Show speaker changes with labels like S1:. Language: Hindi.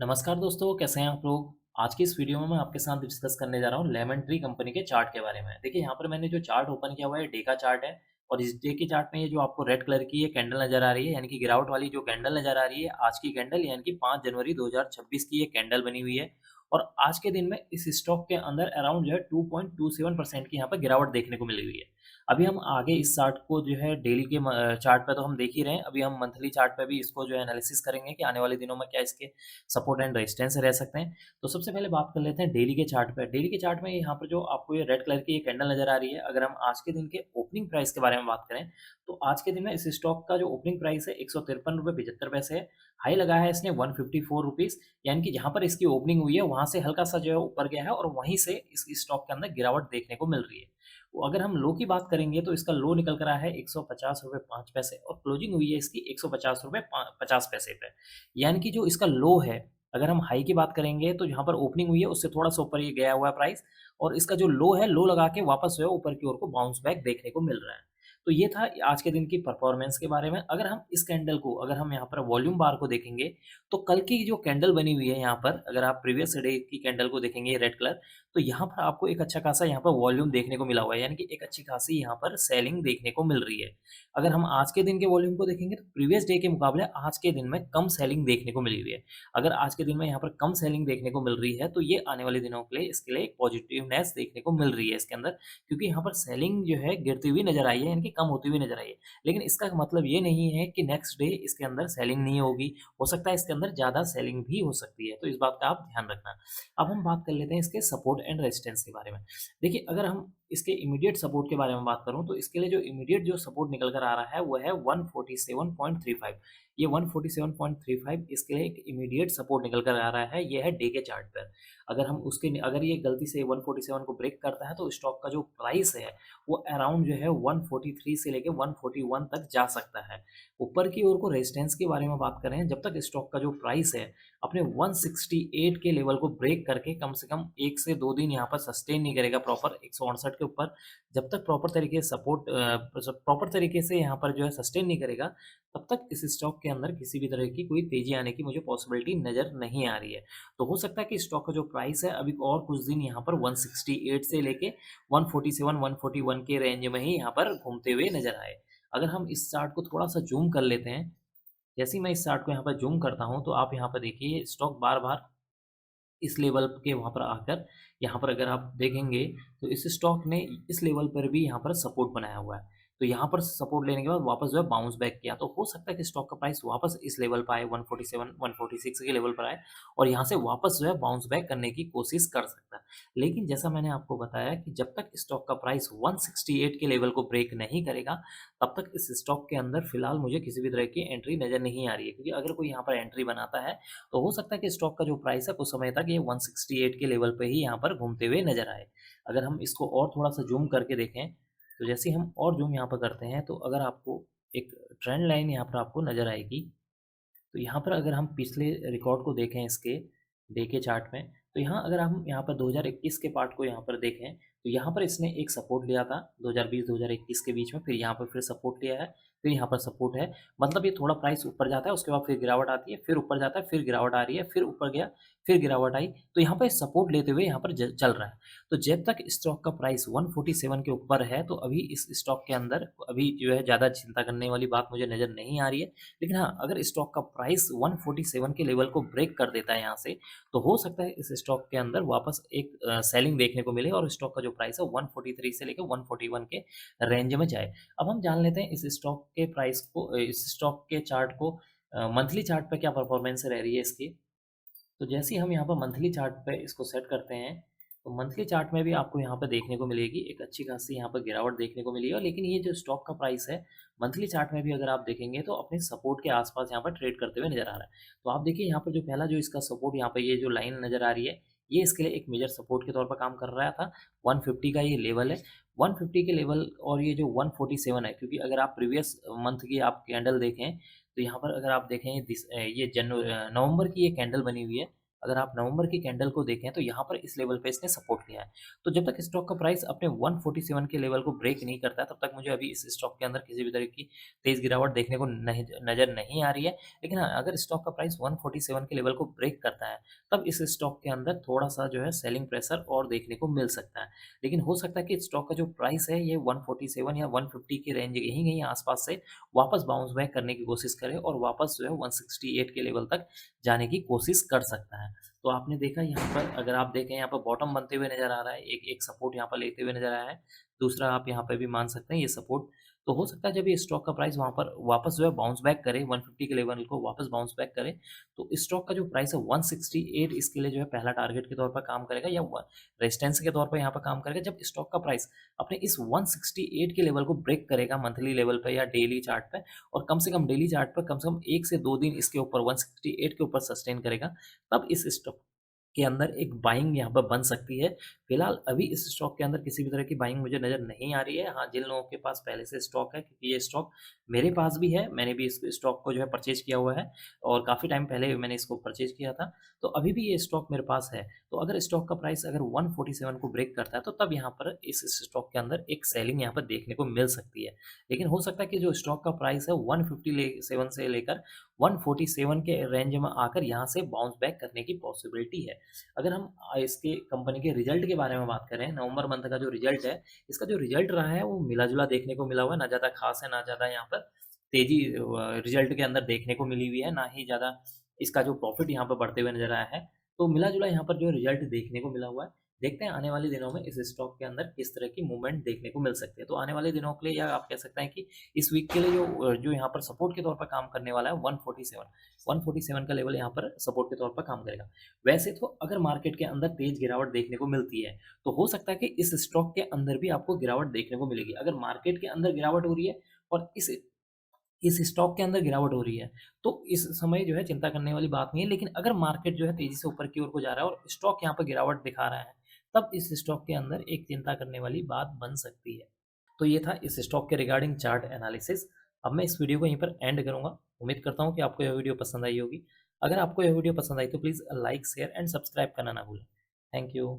S1: नमस्कार दोस्तों, कैसे हैं आप लोग? आज की इस वीडियो में मैं आपके साथ डिस्कस करने जा रहा हूँ लेमन ट्री कंपनी के चार्ट के बारे में। देखिए यहाँ पर मैंने जो चार्ट ओपन किया हुआ है डे का चार्ट है और इस डे के चार्ट में ये जो आपको रेड कलर की ये कैंडल नज़र आ रही है यानी कि गिरावट वाली जो कैंडल नज़र आ रही है आज की कैंडल यानी कि 5 जनवरी 2026 की ये कैंडल बनी हुई है। और आज के दिन में इस स्टॉक के अंदर अराउंड जो है 2.27% की यहाँ पर गिरावट देखने को मिली हुई है। अभी हम आगे इस चार्ट को जो है डेली के चार्ट पे तो हम देख ही रहे हैं, अभी हम मंथली चार्ट पे भी इसको जो है एनालिसिस करेंगे कि आने वाले दिनों में क्या इसके सपोर्ट एंड रेजिस्टेंस रह सकते हैं। तो सबसे पहले बात कर लेते हैं डेली के चार्ट पे। डेली के चार्ट में यहाँ पर जो आपको ये रेड कलर की ये कैंडल नज़र आ रही है, अगर हम आज के दिन के ओपनिंग प्राइस के बारे में बात करें, तो आज के दिन में इस स्टॉक का जो ओपनिंग प्राइस है ₹153.75 है। हाई लगाया है इसने ₹154, यानी कि जहाँ पर इसकी ओपनिंग हुई है, वहाँ से हल्का-सा जो है ऊपर गया है और वहीं से इस स्टॉक के अंदर गिरावट देखने को मिल रही है। तो अगर हम लो की बात करेंगे, तो इसका लो निकल कर आया है ₹150.05 और क्लोजिंग हुई है इसकी ₹150.50 पे। यानी कि जो इसका लो है, अगर हम हाई की बात करेंगे तो जहाँ पर ओपनिंग हुई है उससे थोड़ा-सा ऊपर ये गया हुआ है प्राइस और इसका जो लो है, लो लगा के वापस जो है ऊपर की ओर को बाउंस बैक देखने को मिल रहा है। तो ये था आज के दिन की परफॉर्मेंस के बारे में। अगर हम इस कैंडल को अगर हम यहाँ पर वॉल्यूम बार को देखेंगे, तो कल की जो कैंडल बनी हुई है यहाँ पर, अगर आप प्रीवियस डे की कैंडल को देखेंगे रेड कलर, तो यहाँ पर आपको एक अच्छा खासा यहाँ पर वॉल्यूम देखने को मिला हुआ है, यानी कि एक अच्छी खासी यहाँ पर सेलिंग देखने को मिल रही है। अगर हम आज के दिन के वॉल्यूम को देखेंगे तो प्रीवियस डे के मुकाबले आज के दिन में कम सेलिंग देखने को मिली हुई है। अगर आज के दिन में यहाँ पर कम सेलिंग देखने को मिल रही है, तो ये आने वाले दिनों के लिए इसके लिए एक पॉजिटिवनेस देखने को मिल रही है इसके अंदर, क्योंकि यहाँ पर सेलिंग जो है गिरती हुई नज़र आई है, यानी कि कम होती हुई नज़र आई है। लेकिन इसका मतलब ये नहीं है कि नेक्स्ट डे इसके अंदर सेलिंग नहीं होगी, हो सकता है इसके अंदर ज़्यादा सेलिंग भी हो सकती है, तो इस बात का आप ध्यान रखना। अब हम बात कर लेते हैं इसके सपोर्ट एंड रेजिस्टेंस के बारे में। देखिए, अगर हम इसके इमीडिएट सपोर्ट के बारे में बात करूँ, तो इसके लिए जो इमीडिएट जो सपोर्ट निकल कर आ रहा है, वो है 147.35। ये 147.35 इसके लिए एक इमीडिएट सपोर्ट निकल कर आ रहा है, ये है डे के चार्ट पर। अगर ये गलती से 147 को ब्रेक करता है, तो स्टॉक का जो प्राइस है, वो अराउंड जो है 143 से लेके 141 तक जा सकता है। ऊपर की ओर को रेजिस्टेंस के बारे में बात करें, जब तक स्टॉक का जो प्राइस है, अपने 168 के लेवल को ब्रेक करके कम से कम 1 से 2 दिन यहाँ पर सस्टेन नहीं करेगा प्रॉपर 159 के ऊपर, जब तक प्रॉपर तरीके से यहाँ पर जो है सस्टेन नहीं करेगा, तब तक इस स्टॉक के अंदर किसी भी तरह की कोई तेज़ी आने की मुझे पॉसिबिलिटी नज़र नहीं आ रही है। तो हो सकता है कि स्टॉक का जो प्राइस है अभी और कुछ दिन यहाँ पर 168 से लेके 147-141 के रेंज में ही यहाँ पर घूमते हुए नज़र आए। अगर हम इस चार्ट को थोड़ा-सा ज़ूम कर लेते हैं, जैसे ही मैं इस चार्ट को यहाँ पर ज़ूम करता हूँ, तो आप यहाँ पर देखिए स्टॉक बार-बार इस लेवल के वहाँ पर आकर यहाँ पर अगर आप देखेंगे, तो इस स्टॉक ने इस लेवल पर भी यहाँ पर सपोर्ट बनाया हुआ है। तो यहाँ पर सपोर्ट लेने के बाद वापस जो है बाउंस बैक किया, तो हो सकता है कि स्टॉक का प्राइस वापस इस लेवल पर आए 147, 146 के लेवल पर आए और यहाँ से वापस जो है बाउंस बैक करने की कोशिश कर सकता है। लेकिन जैसा मैंने आपको बताया कि जब तक स्टॉक का प्राइस 168 के लेवल को ब्रेक नहीं करेगा, तब तक इस स्टॉक के अंदर फिलहाल मुझे किसी भी तरह की एंट्री नज़र नहीं आ रही है, क्योंकि अगर कोई यहाँ पर एंट्री बनाता है, तो हो सकता है कि स्टॉक का जो प्राइस है कुछ समय तक ये 168 के लेवल पे ही यहाँ पर घूमते हुए नज़र आए। अगर हम इसको और थोड़ा-सा ज़ूम करके देखें, तो जैसे ही हम और ज़ूम यहाँ पर करते हैं, तो अगर आपको एक ट्रेंड लाइन यहाँ पर आपको नज़र आएगी। तो यहाँ पर अगर हम पिछले रिकॉर्ड को देखें इसके डे के चार्ट में, तो यहाँ अगर हम यहाँ पर 2021 के पार्ट को यहाँ पर देखें, तो यहाँ पर इसने एक सपोर्ट लिया था 2020-2021 के बीच में, फिर यहाँ पर फिर सपोर्ट लिया है, फिर यहाँ पर सपोर्ट है। मतलब ये थोड़ा प्राइस ऊपर जाता है, उसके बाद फिर गिरावट आती है, फिर ऊपर जाता है, फिर गिरावट आ रही है, फिर ऊपर गया, फिर गिरावट आई। तो यहाँ पे सपोर्ट लेते हुए यहाँ पर चल रहा है। तो जब तक स्टॉक का प्राइस 147 के ऊपर है, तो अभी इस स्टॉक के अंदर अभी जो है ज़्यादा चिंता करने वाली बात मुझे नज़र नहीं आ रही है। लेकिन हाँ, अगर स्टॉक का प्राइस 147 के लेवल को ब्रेक कर देता है यहाँ से, तो हो सकता है इस स्टॉक के अंदर वापस एक सेलिंग देखने को मिले और स्टॉक का जो प्राइस है 143 से लेकर 141 के रेंज में जाए। अब हम जान लेते हैं इस स्टॉक के प्राइस को, इस स्टॉक के चार्ट को मंथली चार्ट पे क्या परफॉर्मेंस रह रही है इसकी। तो जैसे ही हम यहाँ पर मंथली चार्ट पे इसको सेट करते हैं, तो मंथली चार्ट में भी आपको यहाँ पे देखने को मिलेगी एक अच्छी खासी यहाँ पर गिरावट देखने को मिली है। लेकिन ये जो स्टॉक का प्राइस है, मंथली चार्ट में भी अगर आप देखेंगे, तो अपने सपोर्ट के आसपास यहाँ पर ट्रेड करते हुए नज़र आ रहा है। तो आप देखिए यहाँ पर जो पहला जो इसका सपोर्ट यहाँ पर ये जो लाइन नज़र आ रही है, ये इसके लिए एक मेजर सपोर्ट के तौर पर काम कर रहा था। 150 का ये लेवल है, 150 के लेवल, और ये जो 147 है, क्योंकि अगर आप प्रीवियस मंथ की आप कैंडल देखें, तो यहाँ पर अगर आप देखें, ये नवंबर की ये कैंडल बनी हुई है, अगर आप नवंबर की कैंडल को देखें तो यहाँ पर इस लेवल पे इसने सपोर्ट लिया है। तो जब तक स्टॉक का प्राइस अपने 147 के लेवल को ब्रेक नहीं करता है, तब तक मुझे अभी इस स्टॉक के अंदर किसी भी तरह की तेज़ गिरावट देखने को नहीं नज़र नहीं आ रही है। लेकिन हाँ, अगर स्टॉक का प्राइस 147 के लेवल को ब्रेक करता है, तब इस स्टॉक के अंदर थोड़ा-सा जो है सेलिंग प्रेशर और देखने को मिल सकता है। लेकिन हो सकता है कि स्टॉक का जो प्राइस है ये 147 या 150 की रेंज यहीं कहीं आस-पास से वापस बाउंस बैक करने की कोशिश करे और वापस जो है 168 के लेवल तक जाने की कोशिश कर सकता है। तो आपने देखा यहाँ पर, अगर आप देखें यहाँ पर बॉटम बनते हुए नज़र आ रहा है, एक सपोर्ट यहाँ पर लेते हुए नज़र आया है। दूसरा आप यहाँ पे भी मान सकते हैं ये सपोर्ट। तो हो सकता है जब ये स्टॉक का प्राइस वहाँ पर वापस जो है बाउंस बैक करे, 150 के लेवल को वापस बाउंस बैक करे, तो स्टॉक का जो प्राइस है 168 इसके लिए जो है पहला टारगेट के तौर पर काम करेगा या रेजिस्टेंस के तौर पर यहाँ पर काम करेगा। जब स्टॉक का प्राइस अपने इस 168 के लेवल को ब्रेक करेगा मंथली लेवल पे या डेली चार्ट पे, और कम से कम डेली चार्ट पर कम से कम 1 से 2 दिन इसके ऊपर 168 के ऊपर सस्टेन करेगा, तब इस स्टॉक के अंदर एक बाइंग यहाँ पर बन सकती है। फिलहाल अभी इस स्टॉक के अंदर किसी भी तरह की बाइंग मुझे नज़र नहीं आ रही है। हाँ, जिन लोगों के पास पहले से स्टॉक है, क्योंकि ये स्टॉक मेरे पास भी है, मैंने भी इस स्टॉक को जो है परचेज़ किया हुआ है और काफ़ी टाइम पहले मैंने इसको परचेज़ किया था, तो अभी भी ये स्टॉक मेरे पास है। तो अगर स्टॉक का प्राइस अगर 147 को ब्रेक करता है, तो तब यहाँ पर इस स्टॉक के अंदर एक सेलिंग यहाँ पर देखने को मिल सकती है। लेकिन हो सकता है कि जो स्टॉक का प्राइस है 157 से लेकर 147 के रेंज में आकर यहाँ से बाउंस बैक करने की पॉसिबिलिटी है। अगर हम इसके कंपनी के रिजल्ट के बारे में बात करें, नवंबर मंथ का जो रिजल्ट है, इसका जो रिजल्ट रहा है वो मिला-जुला देखने को मिला हुआ है, ना ज़्यादा खास है, ना ज़्यादा यहाँ पर तेज़ी रिजल्ट के अंदर देखने को मिली हुई है, ना ही ज़्यादा इसका जो प्रॉफ़िट यहाँ पर बढ़ते हुए नज़र आया है। तो मिला-जुला यहाँ पर जो रिजल्ट देखने को मिला हुआ है। देखते हैं आने वाले दिनों में इस स्टॉक के अंदर किस तरह की मूवमेंट देखने को मिल सकती है। तो आने वाले दिनों के लिए, या आप कह सकते हैं कि इस वीक के लिए जो यहाँ पर सपोर्ट के तौर पर काम करने वाला है 147 का लेवल यहाँ पर सपोर्ट के तौर पर काम करेगा। वैसे तो अगर मार्केट के अंदर तेज़ गिरावट देखने को मिलती है, तो हो सकता है कि इस स्टॉक के अंदर भी आपको गिरावट देखने को मिलेगी। अगर मार्केट के अंदर गिरावट हो रही है और इस स्टॉक के अंदर गिरावट हो रही है, तो इस समय जो है चिंता करने वाली बात नहीं है। लेकिन अगर मार्केट जो है तेज़ी से ऊपर की ओर को जा रहा है और स्टॉक यहाँ पर गिरावट दिखा रहा है, तब इस स्टॉक के अंदर एक चिंता करने वाली बात बन सकती है। तो ये था इस स्टॉक के रिगार्डिंग चार्ट एनालिसिस। अब मैं इस वीडियो को यहीं पर एंड करूँगा। उम्मीद करता हूँ कि आपको यह वीडियो पसंद आई होगी। अगर आपको यह वीडियो पसंद आई तो please like, share and subscribe करना ना भूलें। Thank you.